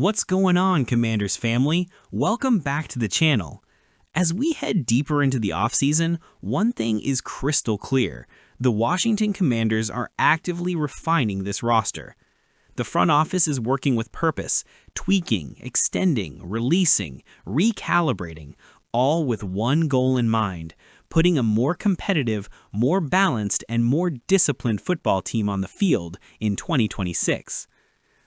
What's going on, Commanders family? Welcome back to the channel. As we head deeper into the offseason, one thing is crystal clear. The Washington Commanders are actively refining this roster. The front office is working with purpose, tweaking, extending, releasing, recalibrating, all with one goal in mind: putting a more competitive, more balanced, and more disciplined football team on the field in 2026.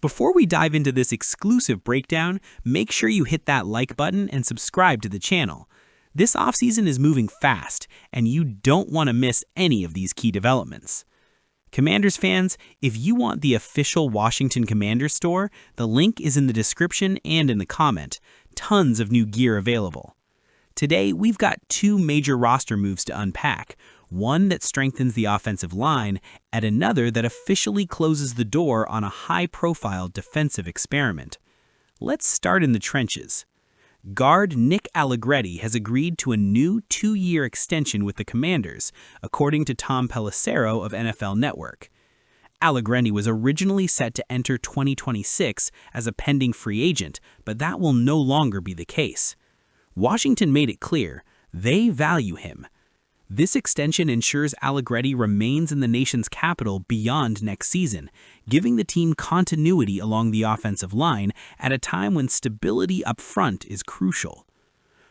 Before we dive into this exclusive breakdown, make sure you hit that like button and subscribe to the channel. This offseason is moving fast, and you don't want to miss any of these key developments. Commanders fans, if you want the official Washington Commanders store, the link is in the description and in the comment. Tons of new gear available. Today, we've got two major roster moves to unpack. One that strengthens the offensive line, and another that officially closes the door on a high-profile defensive experiment. Let's start in the trenches. Guard Nick Allegretti has agreed to a new 2-year extension with the Commanders, according to Tom Pelissero of NFL Network. Allegretti was originally set to enter 2026 as a pending free agent, but that will no longer be the case. Washington made it clear they value him. This extension ensures Allegretti remains in the nation's capital beyond next season, giving the team continuity along the offensive line at a time when stability up front is crucial.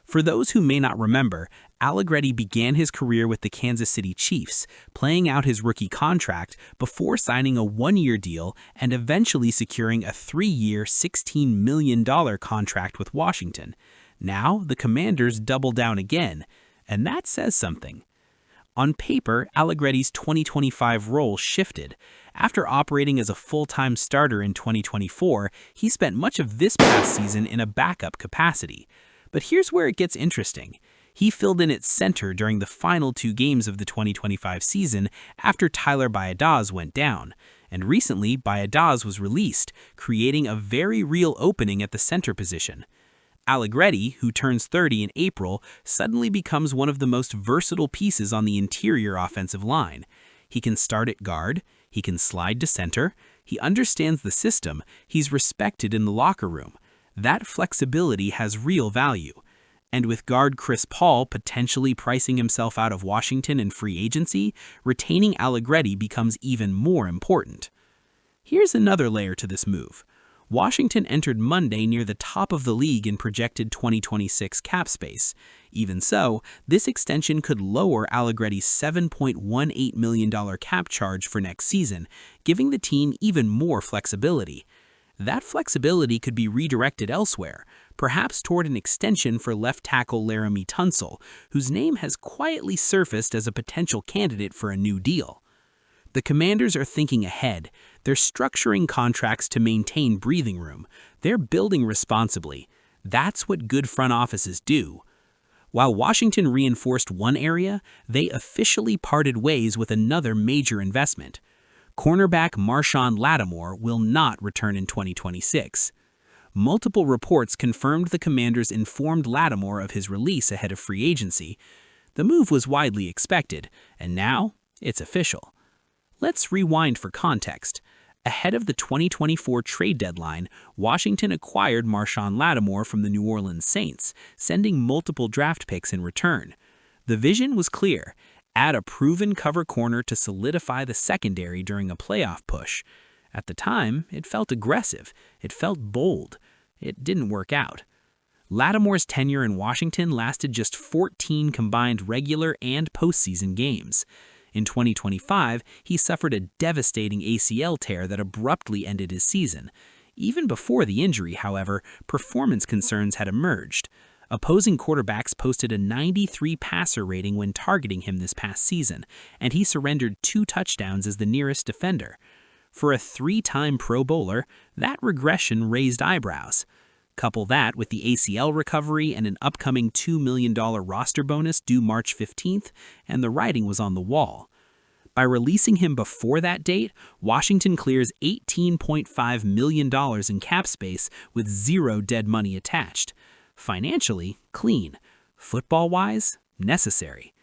For those who may not remember, Allegretti began his career with the Kansas City Chiefs, playing out his rookie contract before signing a 1-year deal and eventually securing a 3-year, $16 million contract with Washington. Now, the Commanders double down again, and that says something. On paper, Allegretti's 2025 role shifted. After operating as a full-time starter in 2024, he spent much of this past season in a backup capacity. But here's where it gets interesting. He filled in at center during the final 2 games of the 2025 season after Tyler Biadasz went down. And recently, Biadasz was released, creating a very real opening at the center position. Allegretti, who turns 30 in April, suddenly becomes one of the most versatile pieces on the interior offensive line. He can start at guard, he can slide to center, he understands the system, he's respected in the locker room. That flexibility has real value. And with guard Chris Paul potentially pricing himself out of Washington in free agency, retaining Allegretti becomes even more important. Here's another layer to this move. Washington entered Monday near the top of the league in projected 2026 cap space. Even so, this extension could lower Allegretti's $7.18 million cap charge for next season, giving the team even more flexibility. That flexibility could be redirected elsewhere, perhaps toward an extension for left tackle Laremy Tunsil, whose name has quietly surfaced as a potential candidate for a new deal. The Commanders are thinking ahead. They're structuring contracts to maintain breathing room. They're building responsibly. That's what good front offices do. While Washington reinforced one area, they officially parted ways with another major investment. Cornerback Marshon Lattimore will not return in 2026. Multiple reports confirmed the Commanders informed Lattimore of his release ahead of free agency. The move was widely expected, and now it's official. Let's rewind for context. Ahead of the 2024 trade deadline, Washington acquired Marshon Lattimore from the New Orleans Saints, sending multiple draft picks in return. The vision was clear: add a proven cover corner to solidify the secondary during a playoff push. At the time, it felt aggressive. It felt bold. It didn't work out. Lattimore's tenure in Washington lasted just 14 combined regular and postseason games. In 2025, he suffered a devastating ACL tear that abruptly ended his season. Even before the injury, however, performance concerns had emerged. Opposing quarterbacks posted a 93 passer rating when targeting him this past season, and he surrendered 2 touchdowns as the nearest defender. For a 3-time Pro Bowler, that regression raised eyebrows. Couple that with the ACL recovery and an upcoming $2 million roster bonus due March 15th, and the writing was on the wall. By releasing him before that date, Washington clears $18.5 million in cap space with zero dead money attached. Financially, clean. Football-wise, necessary.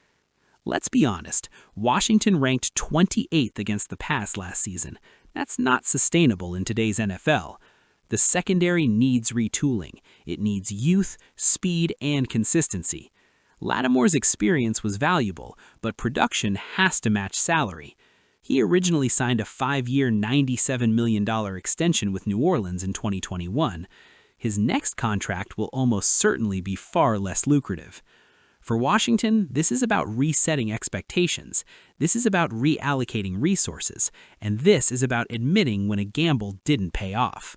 Let's be honest, Washington ranked 28th against the pass last season. That's not sustainable in today's NFL. The secondary needs retooling. It needs youth, speed, and consistency. Lattimore's experience was valuable, but production has to match salary. He originally signed a 5-year, $97 million extension with New Orleans in 2021. His next contract will almost certainly be far less lucrative. For Washington, this is about resetting expectations. This is about reallocating resources. And this is about admitting when a gamble didn't pay off.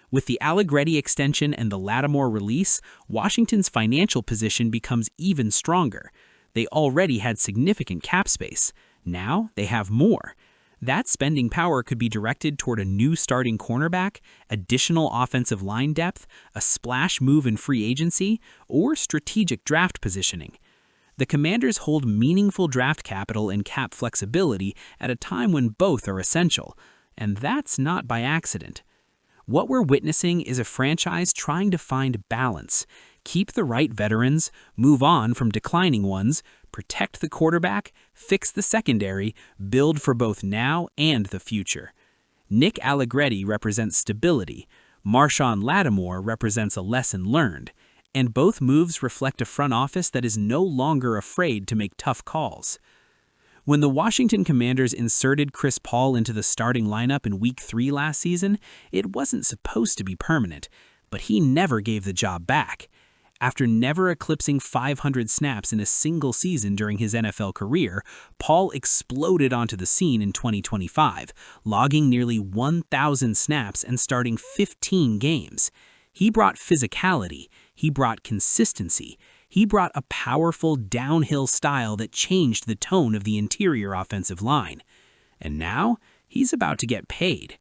With the Allegretti extension and the Lattimore release, Washington's financial position becomes even stronger. They already had significant cap space. Now they have more. That spending power could be directed toward a new starting cornerback, additional offensive line depth, a splash move in free agency, or strategic draft positioning. The Commanders hold meaningful draft capital and cap flexibility at a time when both are essential, and that's not by accident. What we're witnessing is a franchise trying to find balance, keep the right veterans, move on from declining ones, protect the quarterback, fix the secondary, build for both now and the future. Nick Allegretti represents stability, Marshawn Lattimore represents a lesson learned, and both moves reflect a front office that is no longer afraid to make tough calls. When the Washington Commanders inserted Chris Paul into the starting lineup in Week 3 last season, it wasn't supposed to be permanent, but he never gave the job back. After never eclipsing 500 snaps in a single season during his NFL career, Paul exploded onto the scene in 2025, logging nearly 1,000 snaps and starting 15 games. He brought physicality, he brought consistency, he brought a powerful downhill style that changed the tone of the interior offensive line. And now, he's about to get paid.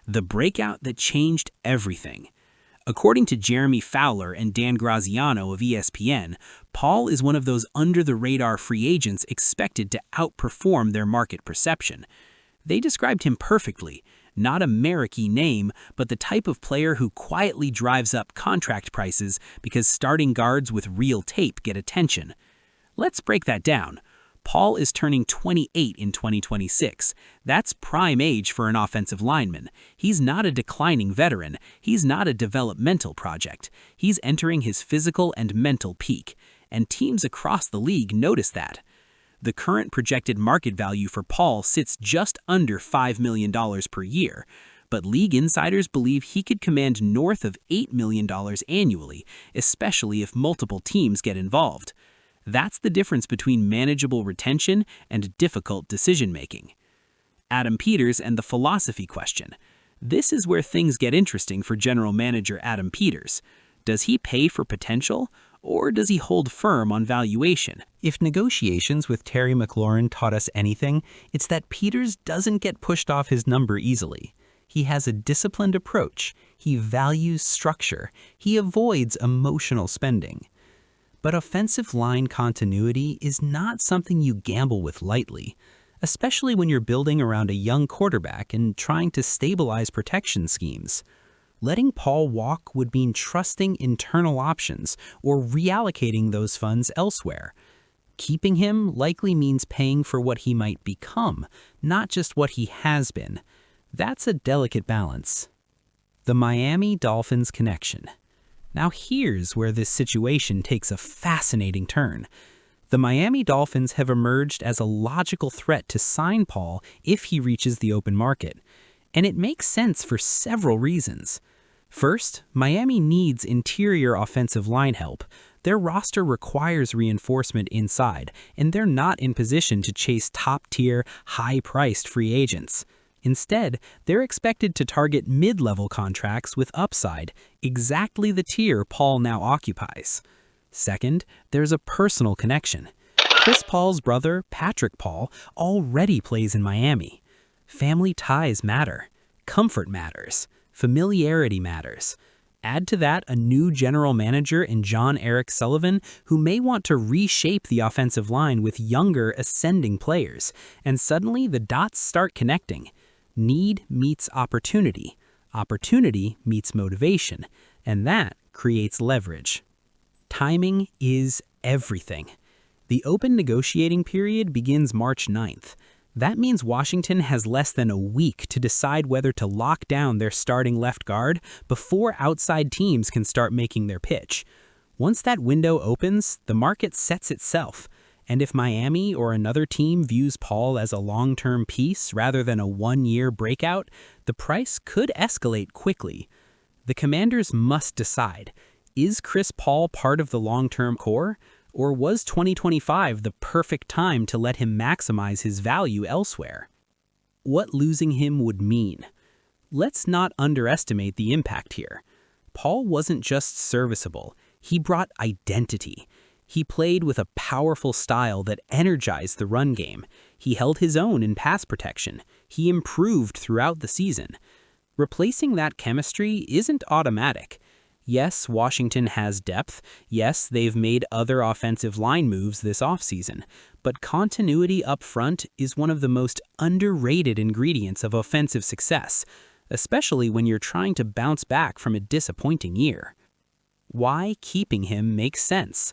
The breakout that changed everything. According to Jeremy Fowler and Dan Graziano of ESPN, Paul is one of those under-the-radar free agents expected to outperform their market perception. They described him perfectly. Not a marquee name, but the type of player who quietly drives up contract prices because starting guards with real tape get attention. Let's break that down. Paul is turning 28 in 2026. That's prime age for an offensive lineman. He's not a declining veteran. He's not a developmental project. He's entering his physical and mental peak. And teams across the league notice that. The current projected market value for Paul sits just under $5 million per year, but league insiders believe he could command north of $8 million annually, especially if multiple teams get involved. That's the difference between manageable retention and difficult decision-making. Adam Peters and the philosophy question. This is where things get interesting for general manager Adam Peters. Does he pay for potential, or does he hold firm on valuation? If negotiations with Terry McLaurin taught us anything, it's that Peters doesn't get pushed off his number easily. He has a disciplined approach. He values structure. He avoids emotional spending. But offensive line continuity is not something you gamble with lightly, especially when you're building around a young quarterback and trying to stabilize protection schemes. Letting Paul walk would mean trusting internal options or reallocating those funds elsewhere. Keeping him likely means paying for what he might become, not just what he has been. That's a delicate balance. The Miami Dolphins connection. Now here's where this situation takes a fascinating turn. The Miami Dolphins have emerged as a logical threat to sign Paul if he reaches the open market. And it makes sense for several reasons. First, Miami needs interior offensive line help. Their roster requires reinforcement inside, and they're not in position to chase top-tier, high-priced free agents. Instead, they're expected to target mid-level contracts with upside, exactly the tier Paul now occupies. Second, there's a personal connection. Chris Paul's brother, Patrick Paul, already plays in Miami. Family ties matter. Comfort matters. Familiarity matters. Add to that a new general manager in John Eric Sullivan who may want to reshape the offensive line with younger, ascending players, and suddenly the dots start connecting. Need meets opportunity. Opportunity meets motivation, and that creates leverage. Timing is everything. The open negotiating period begins March 9th. That means Washington has less than a week to decide whether to lock down their starting left guard before outside teams can start making their pitch. Once that window opens, the market sets itself. And if Miami or another team views Paul as a long-term piece rather than a one-year breakout, the price could escalate quickly. The Commanders must decide, is Chris Paul part of the long-term core, or was 2025 the perfect time to let him maximize his value elsewhere? What losing him would mean? Let's not underestimate the impact here. Paul wasn't just serviceable, he brought identity. He played with a powerful style that energized the run game. He held his own in pass protection. He improved throughout the season. Replacing that chemistry isn't automatic. Yes, Washington has depth. Yes, they've made other offensive line moves this offseason. But continuity up front is one of the most underrated ingredients of offensive success, especially when you're trying to bounce back from a disappointing year. Why keeping him makes sense.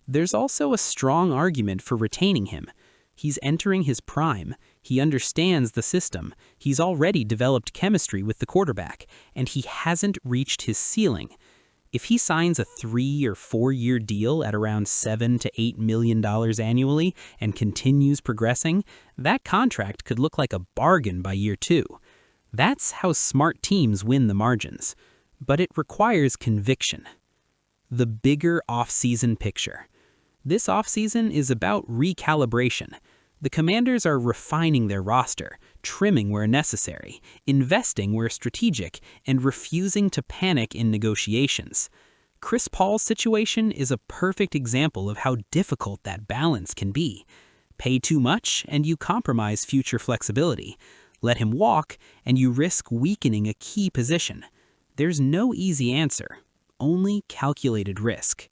There's also a strong argument for retaining him. He's entering his prime. He understands the system. He's already developed chemistry with the quarterback, and he hasn't reached his ceiling. If he signs a 3 or 4 year deal at around $7 to $8 million annually and continues progressing, that contract could look like a bargain by year 2. That's how smart teams win the margins. But it requires conviction. The bigger off-season picture. This offseason is about recalibration. The Commanders are refining their roster, trimming where necessary, investing where strategic, and refusing to panic in negotiations. Chris Paul's situation is a perfect example of how difficult that balance can be. Pay too much, and you compromise future flexibility. Let him walk, and you risk weakening a key position. There's no easy answer, only calculated risk.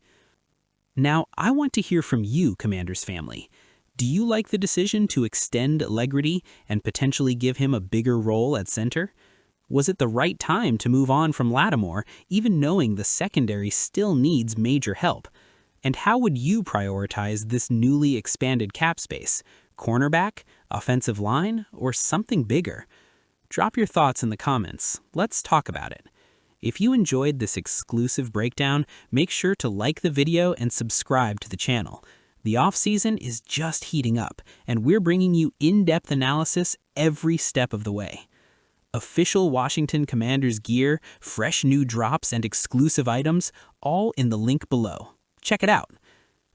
Now, I want to hear from you, Commanders family. Do you like the decision to extend Allegretti and potentially give him a bigger role at center? Was it the right time to move on from Lattimore, even knowing the secondary still needs major help? And how would you prioritize this newly expanded cap space? Cornerback, offensive line, or something bigger? Drop your thoughts in the comments. Let's talk about it. If you enjoyed this exclusive breakdown, make sure to like the video and subscribe to the channel. The offseason is just heating up, and we're bringing you in-depth analysis every step of the way. Official Washington Commanders gear, fresh new drops, and exclusive items, all in the link below. Check it out.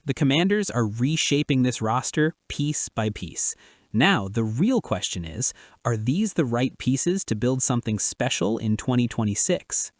The Commanders are reshaping this roster piece by piece. Now, the real question is, are these the right pieces to build something special in 2026?